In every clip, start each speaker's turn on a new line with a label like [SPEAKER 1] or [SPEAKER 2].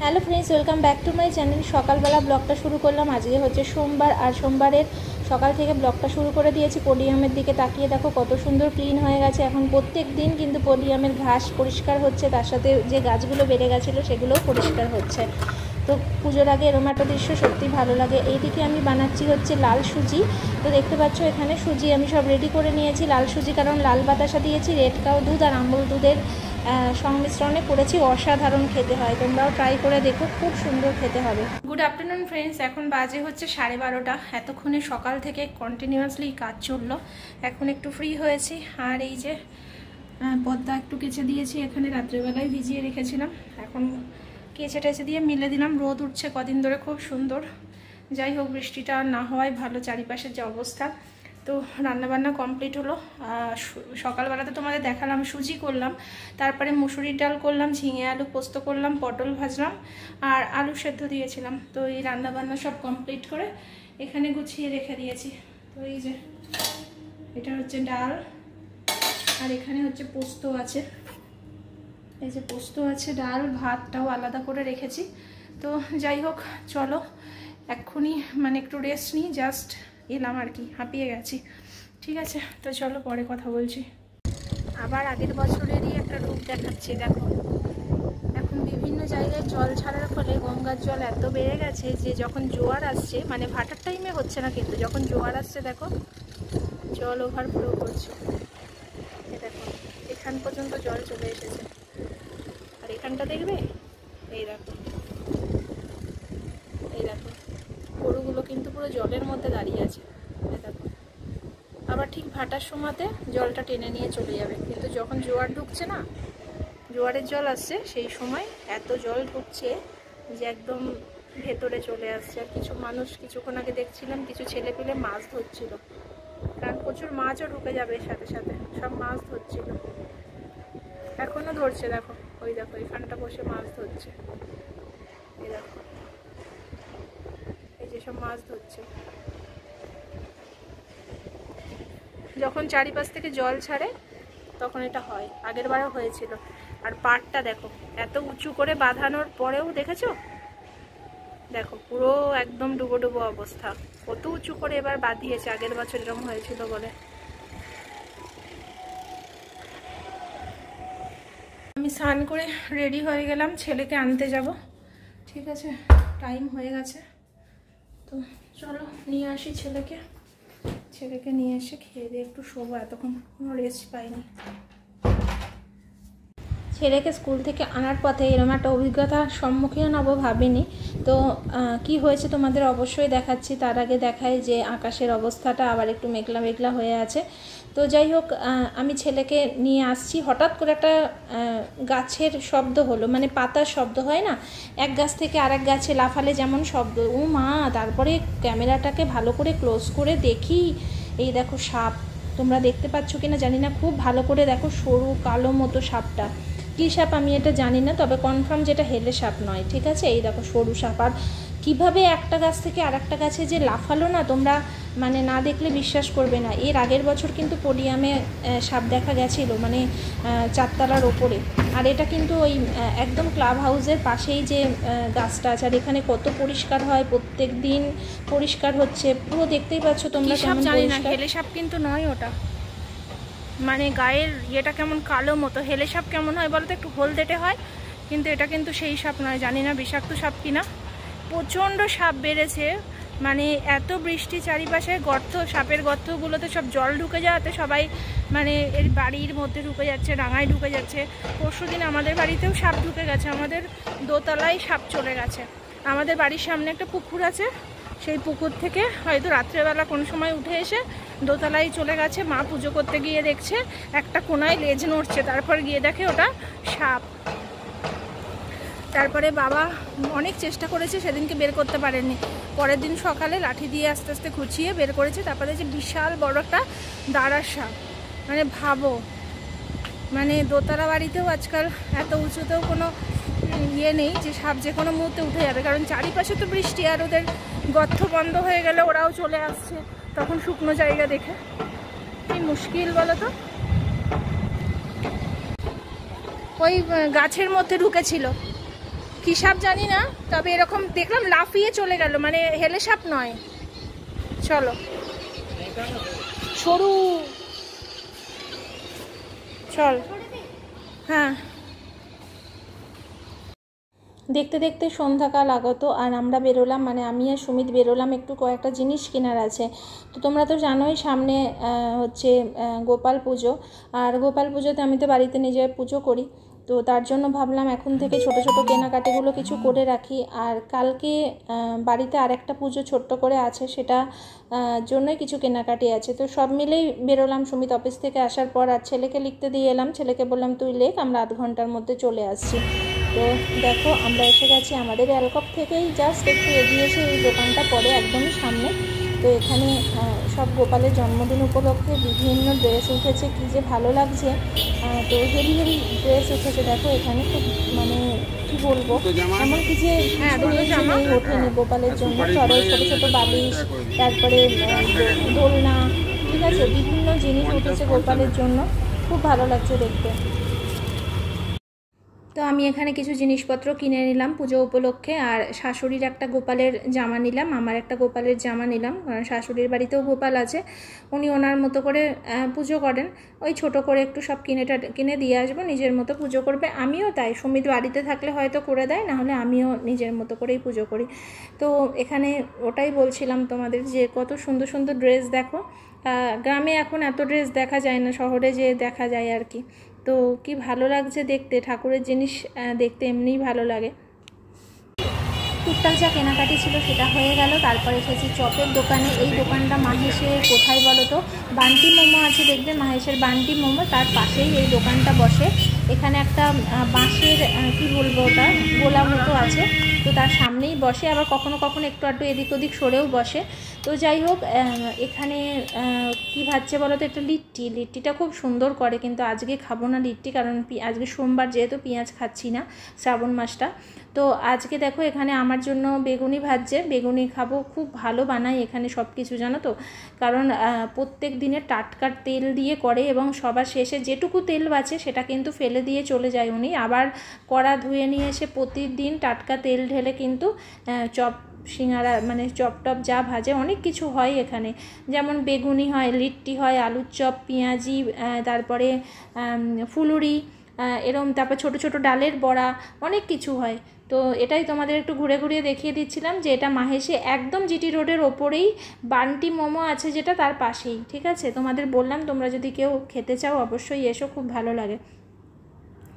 [SPEAKER 1] Hello friends, welcome back to my channel. সকালবেলা ব্লগটা শুরু করলাম। আজকে হচ্ছে সোমবার, আর সোমবারের সকাল থেকে ব্লগটা শুরু করে দিয়েছি। পোডিয়ামের দিকে তাকিয়ে দেখো কত সুন্দর ক্লিন হয়ে গেছে। এখন প্রত্যেক দিন কিন্তু পোডিয়ামের ঘাস পরিষ্কার হচ্ছে, তার সাথে যে গাছগুলো বেড়ে গেছিলো সেগুলোও পরিষ্কার হচ্ছে। তো পুজোর আগে এরকম একটা দৃশ্য সত্যি ভালো লাগে। এইদিকে আমি বানাচ্ছি হচ্ছে লাল সুজি। তো দেখতে পাচ্ছ এখানে সুজি আমি সব রেডি করে নিয়েছি। লাল সুজি কারণ লাল বাতাসা দিয়েছি, রেড কাউ দুধ আর আমুল দুধের সংমিশ্রণে করেছি। অসাধারণ খেতে হয়, তোমরাও ট্রাই করে দেখো, খুব সুন্দর খেতে হবে। গুড আফটারনুন ফ্রেন্ডস, এখন বাজে হচ্ছে 12:30। এতক্ষণে সকাল থেকে কন্টিনিউয়াসলি কাজ চললো, এখন একটু ফ্রি হয়েছি। আর এই যে পদ্মা একটু কেচে দিয়েছি, এখানে রাত্রেবেলায় ভিজিয়ে রেখেছিলাম, এখন কেচে টেচে দিয়ে মিলে দিলাম। রোদ উঠছে কদিন ধরে, খুব সুন্দর। যাই হোক, বৃষ্টিটা না হওয়ায় ভালো। চারিপাশের যে অবস্থা। তো রান্নাবান্না কমপ্লিট হলো। সকালবেলাতে তোমাদের দেখালাম সুজি করলাম, তারপরে মুসুরির ডাল করলাম, ঝিঙে আলু পোস্ত করলাম, পটল ভাজলাম আর আলু সেদ্ধ দিয়েছিলাম। তো এই রান্নাবান্না সব কমপ্লিট করে এখানে গুছিয়ে রেখে দিয়েছি। তো এই যে এটা হচ্ছে ডাল, আর এখানে হচ্ছে পোস্ত আছে। এই যে পোস্ত আছে, ডাল ভাতটাও আলাদা করে রেখেছি। তো যাই হোক, চলো এক্ষুনি একটু রেস্ট নিই। জাস্ট এলাম আর কি, হাঁপিয়ে গেছি। ঠিক আছে, তো চলো পরে কথা বলছি। আবার আগের বছরেরই একটা রূপ দেখাচ্ছি। দেখো এখন বিভিন্ন জায়গায় জল ছাড়ার ফলে গঙ্গার জল এত বেড়ে গেছে যে যখন জোয়ার আসছে, ভাটার টাইমে হচ্ছে না, কিন্তু যখন জোয়ার আসছে দেখো জল ওভারফ্লো করছে। দেখো এখান পর্যন্ত জল চলে এসেছে, আর এখানটা দেখবে, এই দেখো এই দেখো গরুগুলো কিন্তু পুরো জলের মধ্যে দাঁড়িয়ে আছে। দেখো আবার ঠিক ভাটার সময়তে জলটা টেনে নিয়ে চলে যাবে, কিন্তু যখন জোয়ার ঢুকছে না, জোয়ারের জল আসছে, সেই সময় এত জল ঢুকছে যে একদম ভেতরে চলে আসছে। আর কিছু মানুষ কিছুক্ষণ আগে দেখছিলাম, কিছু ছেলে পেলে মাছ ধরছিল, কারণ প্রচুর মাছও ঢুকে যাবে সাথে সাথে, সব মাছ ধরছিল, এখনো ধরছে। দেখো ওই দেখো এখানটা বসে মাছ ধরছে, এই দেখো এই যে সব মাছ ধরছে। যখন চারিপাশ থেকে জল ছাড়ে তখন এটা হয়, আগের বারও হয়েছিল। আর পাড়টা দেখো এত উঁচু করে বাঁধানোর পরেও দেখেছো, দেখো পুরো একদম ডুবো ডুবো অবস্থা। কত উঁচু করে এবার বাঁধিয়েছে, আগের বছর এরকম হয়েছিল বলে। আমি স্নান করে রেডি হয়ে গেলাম, ছেলেকে আনতে যাব। ঠিক আছে, টাইম হয়ে গেছে, তো চলো নিয়ে আসি ছেলেকে। ছেলেকে নিয়ে এসে খেয়ে দিয়ে একটু শোবো, এতক্ষণ কোনো রেস্ট পাইনি। ছেলেকে স্কুল থেকে আনার পথে এরকম একটা অভিজ্ঞতার সম্মুখীন হব ভাবিনি। তো কি হয়েছে তোমাদের অবশ্যই দেখাচ্ছি। তার আগে দেখাই যে আকাশের অবস্থাটা আবার একটু মেঘলা মেঘলা হয়ে আছে। তো যাই হোক, আমি ছেলেকে নিয়ে আসছি, হঠাৎ করে একটা গাছের শব্দ হলো, পাতার শব্দ হয় না, এক গাছ থেকে আরেক গাছে লাফালে যেমন শব্দ, ও মা! তারপরে ক্যামেরাটাকে ভালো করে ক্লোজ করে দেখি, এই দেখো সাপ। তোমরা দেখতে পাচ্ছ কিনা জানি না, খুব ভালো করে দেখো, সরু কালো মতো সাপটা। কী সাপ আমি এটা জানি না, তবে কনফার্ম যেটা হেলে সাপ নয়। ঠিক আছে, এই দেখো সরু সাপ। আর কীভাবে একটা গাছ থেকে আর একটা গাছে যে লাফালো না, তোমরা না দেখলে বিশ্বাস করবে না। এর আগের বছর কিন্তু পোডিয়ামে সাপ দেখা গেছিলো, 4তলার ওপরে। আর এটা কিন্তু ওই একদম ক্লাব হাউসের পাশেই যে গাছটা আছে। আর এখানে কত পরিষ্কার হয়, প্রত্যেক দিন পরিষ্কার হচ্ছে, পুরো দেখতেই পাচ্ছ তোমরা কেমন পরিষ্কার। হেলে সাপ কিন্তু নয় ওটা, গায়ের ইয়েটা কেমন কালো মতো। হেলে সাপ কেমন হয় বলো তো, একটু হলদেটে হয়, কিন্তু এটা কিন্তু সেই সাপ নয়। জানি না বিষাক্ত সাপ কিনা। প্রচণ্ড সাপ বেড়েছে, এত বৃষ্টি, চারিপাশে গর্ত, সাপের গর্তগুলোতে সব জল ঢুকে যাওয়াতে সবাই এর বাড়ির মধ্যে ঢুকে যাচ্ছে, ডাঙায় ঢুকে যাচ্ছে। পরশুদিন আমাদের বাড়িতেও সাপ ঢুকে গেছে, আমাদের দোতলায় সাপ চলে গেছে। আমাদের বাড়ির সামনে একটা পুকুর আছে, সেই পুকুর থেকে হয়তো রাত্রেবেলা কোনো সময় উঠে এসে দোতলায় চলে গেছে। মা পুজো করতে গিয়ে দেখছে একটা কোনায় লেজ নড়ছে, তারপর গিয়ে দেখে ওটা সাপ। তারপরে বাবা অনেক চেষ্টা করেছে, সেদিনকে বের করতে পারেননি। পরের দিন সকালে লাঠি দিয়ে আস্তে আস্তে খুঁচিয়ে বের করেছে। তারপরে যে বিশাল বড় একটা দাঁড়ার সাপ, ভাবো, দোতলা বাড়িতেও আজকাল এত উঁচুতেও কোনো ইয়ে নেই যে সাপ যে কোনো মুহূর্তে উঠে যাবে, কারণ চারিপাশে তো বৃষ্টি, আর ওদের গর্ত বন্ধ হয়ে গেলে ওরাও চলে আসছে তখন শুকনো জায়গা দেখে। কি মুশকিল বলো তো। ওই গাছের মধ্যে ঢুকেছিল, কি সাপ জানি না, তবে এরকম দেখলাম লাফিয়ে চলে গেল, মানে হেলে সাপ নয়। চলো, সরু, চল। হ্যাঁ, দেখতে দেখতে সন্ধ্যাকাল আগত আর আমরা বেরোলাম, মানে আমি আর সুমিত বেরোলাম, একটু কয়েকটা জিনিস কেনার আছে। তো তোমরা তো জানোই সামনে হচ্ছে গোপাল পুজো, আর গোপাল পুজোতে আমি তো বাড়িতে নিজে পুজো করি, তো তার জন্য ভাবলাম এখন থেকে ছোট ছোট কেনাকাটিগুলো কিছু করে রাখি। আর কালকে বাড়িতে আরেকটা পুজো ছোট্ট করে আছে, সেটা জন্যই কিছু কেনাকাটি আছে। তো সব মিলেই বেরোলাম সুমিত অফিস থেকে আসার পর, আর ছেলেকে লিখতে দিয়ে এলাম, ছেলেকে বললাম তুই লেখ, আমরা আধ ঘন্টার মধ্যে চলে আসছি। তো দেখো আমরা এসে গেছি আমাদের অ্যালকপ থেকেই জাস্ট একটু এগিয়ে এসে এই দোকানটা পড়ে একদমই সামনে। তো এখানে সব গোপালের জন্মদিন উপলক্ষে বিভিন্ন ড্রেস উঠেছে, কী যে ভালো লাগছে। তো হেভি হেভি ড্রেস উঠেছে, দেখো এখানে খুব, মানে কি বলবো, এমনকি যে ওঠেনি গোপালের জন্য, চড়াই ছোটো ছোটো বালিশ, তারপরে দোলনা, ঠিক আছে, বিভিন্ন জিনিস উঠেছে গোপালের জন্য, খুব ভালো লাগছে দেখতে। তো আমি এখানে কিছু জিনিসপত্র কিনে নিলাম পুজো উপলক্ষে, আর শাশুড়ির একটা গোপালের জামা নিলাম, আমার একটা গোপালের জামা নিলাম, কারণ শাশুড়ির বাড়িতেও গোপাল আছে, উনি ওনার মতো করে পুজো করেন, ওই ছোট করে একটু সব কিনে দিয়ে আসবো, নিজের মতো পুজো করবে। আমিও তাই, সুমিত বাড়িতে থাকলে হয়তো করে দেয়, নাহলে আমিও নিজের মতো করেই পুজো করি। তো এখানে ওটাই বলছিলাম তোমাদের যে কত সুন্দর সুন্দর ড্রেস দেখো, গ্রামে এখন এত ড্রেস দেখা যায় না, শহরে যে দেখা যায় আর কি। তো কি ভালো লাগছে দেখতে, ঠাকুরের জিনিস দেখতে এমনিই ভালো লাগে। টুকটাক যা কেনাকাটি ছিল সেটা হয়ে গেল, তারপরে এসেছি চপের দোকানে। এই দোকানটা মাহেশের কোথায় বলো তো, বান্টি মোমো আছে দেখবে, মাহেশের বান্টি মোমো, তার পাশেই এই দোকানটা বসে। এখানে একটা বাঁশের কি বলবো ওটা, গোলা মতো আছে, তো তার সামনেই বসে, আবার কখনো কখনো একটু একটু এদিক ওদিক সরেও বসে। তো যাই হোক, এখানে কি ভাবছে বলো তো, একটা লিট্টিটা খুব সুন্দর করে, কিন্তু আজকে খাবো না লিট্টি, কারণ আজকে সোমবার, যেহেতু পেঁয়াজ খাচ্ছি না শ্রাবণ মাসটা। তো আজকে দেখো এখানে আমার জন্য বেগুনি ভাজছে, বেগুনি খাবো, খুব ভালো বানায় এখানে সব কিছু, জানো তো, কারণ প্রত্যেক দিনে টাটকা তেল দিয়ে করে, এবং সবার শেষে যেটুকু তেল বাঁচে সেটা কিন্তু ফেলে দিয়ে চলে যায় উনি, আবার কড়া ধুয়ে নিয়ে এসে প্রতিদিন টাটকা তেল ঢেলে কিন্তু চপ সিঙ্গারা, মানে চপ টপ যা ভাজে, অনেক কিছু হয় এখানে, যেমন বেগুনি হয়, লিট্টি হয়, আলুর চপ, পেঁয়াজি, তারপরে ফুলুরি, এরম, তারপর ছোট ছোট ডালের বড়া, অনেক কিছু হয়। তো এটাই তোমাদের একটু ঘুরে ঘুরিয়ে দেখিয়ে দিচ্ছিলাম যে এটা মাহেশে একদম জিটি রোডের ওপরেই বান্টি মোমো আছে, যেটা তার পাশেই, ঠিক আছে। তোমাদের বললাম তোমরা যদি কেউ খেতে চাও অবশ্যই এসো, খুব ভালো লাগে।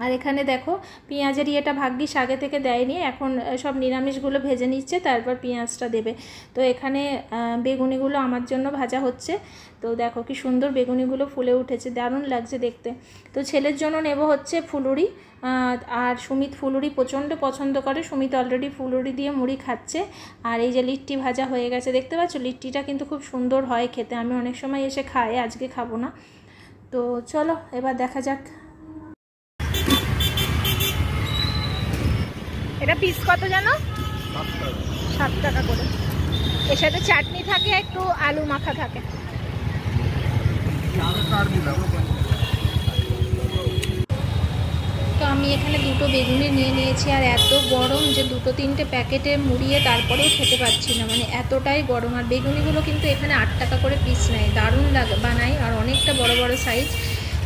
[SPEAKER 1] আর এখানে দেখো পেঁয়াজের ইয়েটা ভাগ্যিস আগে থেকে দেয়নি, এখন সব নিরামিষগুলো ভেজে নিচ্ছে, তারপর পেঁয়াজটা দেবে। তো এখানে বেগুনিগুলো আমার জন্য ভাজা হচ্ছে, তো দেখো কি সুন্দর বেগুনিগুলো ফুলে উঠেছে, দারুণ লাগছে দেখতে। তো ছেলের জন্য নেব হচ্ছে ফুলুরি, আর সুমিত ফুলুরি প্রচণ্ড পছন্দ করে, সুমিত অলরেডি ফুলুরি দিয়ে মুড়ি খাচ্ছে। আর এই যে লিট্টি ভাজা হয়ে গেছে, দেখতে পাচ্ছ লিট্টিটা কিন্তু খুব সুন্দর হয় খেতে, আমি অনেক সময় এসে খাই, আজকে খাবো না। তো চলো এবার দেখা যাক। এটা পিস কত জানো? 7 টাকা করে। এর সাথে চাটনি থাকে, একটু আলু মাখা থাকে। তো আমি এখানে দুটো বেগুনি নিয়ে নিয়েছি, আর এত গরম যে দুটো তিনটে প্যাকেটে মুড়িয়ে তারপরেও খেতে পারছি না, মানে এতটাই গরম। আর বেগুনিগুলো কিন্তু এখানে 8 টাকা করে পিস নেয়, দারুণ লাগে বানাই, আর অনেকটা বড় বড় সাইজ,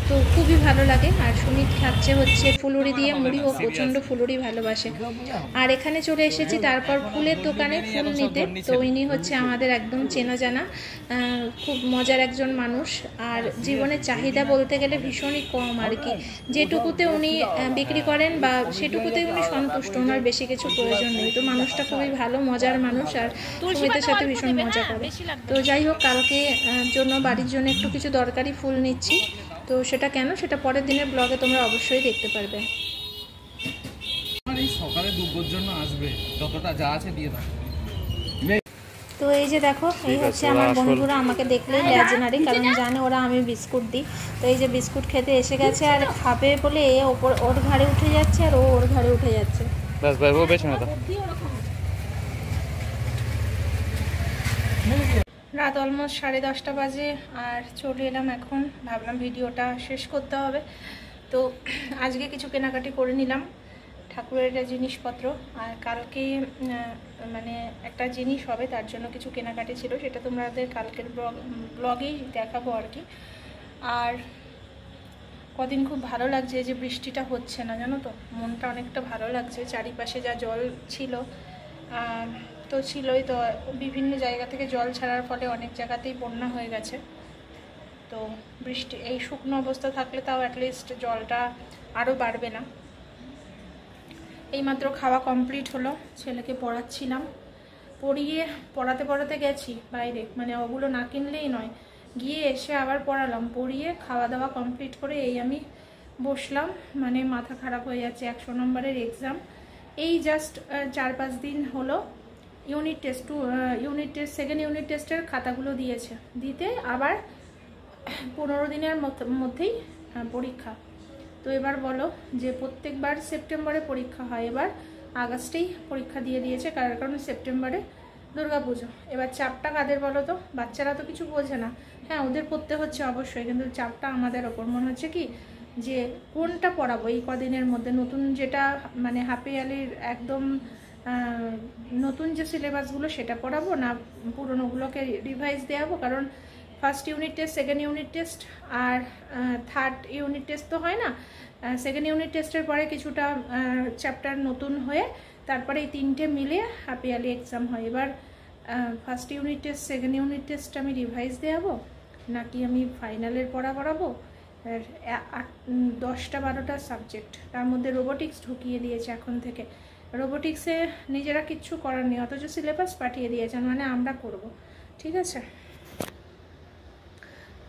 [SPEAKER 1] তো খুবই ভালো লাগে। আর সুমিত খাচ্ছে হচ্ছে ফুলুরি দিয়ে মুড়ি, ও প্রচণ্ড ফুলুরি ভালোবাসে। আর এখানে চলে এসেছি তারপর ফুলের দোকানে ফুল নিতে। তো ইনি হচ্ছে আমাদের একদম চেনা জানা, খুব মজার একজন মানুষ, আর জীবনের চাহিদা বলতে গেলে ভীষণই কম আর কি, যেটুকুতে উনি বিক্রি করেন বা সেটুকুতে উনি সন্তুষ্ট, ওনার বেশি কিছু প্রয়োজন নেই। তো মানুষটা খুবই ভালো, মজার মানুষ, আর সুমিতের সাথে ভীষণ মজা করে। তো যাই হোক, কালকে জন্য বাড়ির জন্য একটু কিছু দরকারি ফুল নিচ্ছি, তো সেটা কেন, সেটা পরের দিনের ব্লগে তোমরা অবশ্যই দেখতে পারবে।
[SPEAKER 2] সকালে দুপুরের জন্য আসবে, যতটা যা আছে দিয়ে দাও।
[SPEAKER 1] তো এই যে দেখো, এই হচ্ছে আমার বন্ধুরা, আমাকে দেখলেই ল্যাজনারি, কারণ জানে ওরা আমি বিস্কুট দিই। তো এই যে বিস্কুট খেতে এসে গেছে, আর খাবে বলে এ ওর ঘাড়ে উঠে যাচ্ছে, আর ও ওর ঘাড়ে উঠে যাচ্ছে। রাত অলমোস্ট 10:30 বাজে, আর চলে এলাম এখন, ভাবলাম ভিডিওটা শেষ করতে হবে। তো আজকে কিছু কেনাকাটি করে নিলাম, ঠাকুরের জিনিসপত্র। আর কালকে মানে একটা জিনিস হবে, তার জন্য কিছু কেনাকাটি ছিল, সেটা তোমাদের কালকের ব্লগেই দেখাবো আর কি। আর কদিন খুব ভালো লাগছে যে বৃষ্টিটা হচ্ছে না, জানো তো, মনটা অনেকটা ভালো লাগছে। চারিপাশে যা জল ছিল তো ছিলই, তো বিভিন্ন জায়গা থেকে জল ছাড়ার ফলে অনেক জায়গাতেই বন্যা হয়ে গেছে। তো বৃষ্টি এই শুকনো অবস্থা থাকলে তাও অ্যাটলিস্ট জলটা আরও বাড়বে না। এইমাত্র খাওয়া কমপ্লিট হলো, ছেলেকে পড়াচ্ছিলাম, পড়াতে গেছি বাইরে, মানে ওগুলো না কিনলেই নয়, গিয়ে এসে আবার পড়ালাম, পড়িয়ে খাওয়া দাওয়া কমপ্লিট করে এই আমি বসলাম। মানে মাথা খারাপ হয়ে যাচ্ছে, 100 নম্বরের এক্সাম, এই জাস্ট 4-5 দিন হলো ইউনিট টেস্ট, সেকেন্ড ইউনিট টেস্টের খাতাগুলো দিতে আবার 15 দিনের মধ্যেই পরীক্ষা। তো এবার বলো যে প্রত্যেকবার সেপ্টেম্বরে পরীক্ষা হয়, এবার আগস্টেই পরীক্ষা দিয়ে দিয়েছে, কারণ সেপ্টেম্বরে দুর্গাপুজো। এবার চাপটা কাদের বলো তো? বাচ্চারা তো কিছু বোঝে না, হ্যাঁ ওদের পড়তে হচ্ছে অবশ্যই, কিন্তু চাপটা আমাদের ওপর। মনে হচ্ছে কি যে কোনটা পড়াবো এই কদিনের মধ্যে, নতুন যেটা মানে হাফ ইয়ারলির একদম নতুন যে সিলেবাসগুলো সেটা পড়াবো, না পুরোনোগুলোকে রিভাইজ দেওয়াবো। কারণ first unit test, second unit test আর থার্ড ইউনিট টেস্ট তো হয় না, সেকেন্ড ইউনিট টেস্টের পরে কিছুটা চ্যাপ্টার নতুন হয়ে তারপরে এই 3টে মিলে হাফ ইয়ারলি এক্সাম হয়। এবার first unit test, second unit test আমি রিভাইজ দেওয়াবো, নাকি আমি ফাইনালের পড়াবো? 10টা-12টা সাবজেক্ট, তার মধ্যে রোবোটিক্স ঢুকিয়ে দিয়েছে এখন থেকে। রোবোটিক্সে নিজেরা কিচ্ছু করার নেই, অথচ সিলেবাস পাঠিয়ে দিয়েছেন, মানে আমরা করব, ঠিক আছে।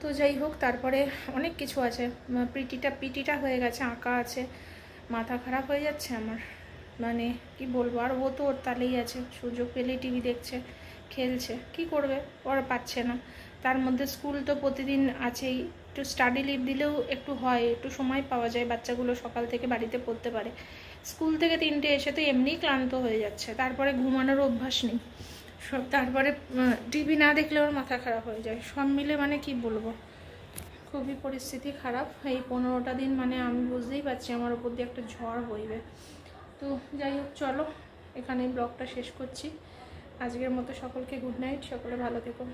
[SPEAKER 1] তো যাই হোক, তারপরে অনেক কিছু আছে, পিটিটা হয়ে গেছে, আঁকা আছে, মাথা খারাপ হয়ে যাচ্ছে আমার, মানে কি বলবো। আর ও তো ওর তালেই আছে, সুযোগ পেলেই টিভি দেখছে, খেলছে, কি করবে, ওরা পাচ্ছে না। তার মধ্যে স্কুল তো প্রতিদিন আছেই, একটু স্টাডি লিভ দিলেও একটু হয়, একটু সময় পাওয়া যায়, বাচ্চাগুলো সকাল থেকে বাড়িতে পড়তে পারে। স্কুল থেকে 3টে এসে তো এমনিই ক্লান্ত হয়ে যাচ্ছে, তারপরে ঘুমানোর অভ্যাস নেই সব, তারপরে টিভি না দেখলে ওর মাথা খারাপ হয়ে যায়, সব মিলে মানে কি বলবো, খুবই পরিস্থিতি খারাপ। এই 15টা দিন মানে আমি বুঝতেই পারছি আমার উপর দিয়ে একটা ঝড় বইবে। তো যাই হোক, চলো এখানেই ব্লগটা শেষ করছি। আজকের মতো সকলকে গুড নাইট, সকলে ভালো থেকো।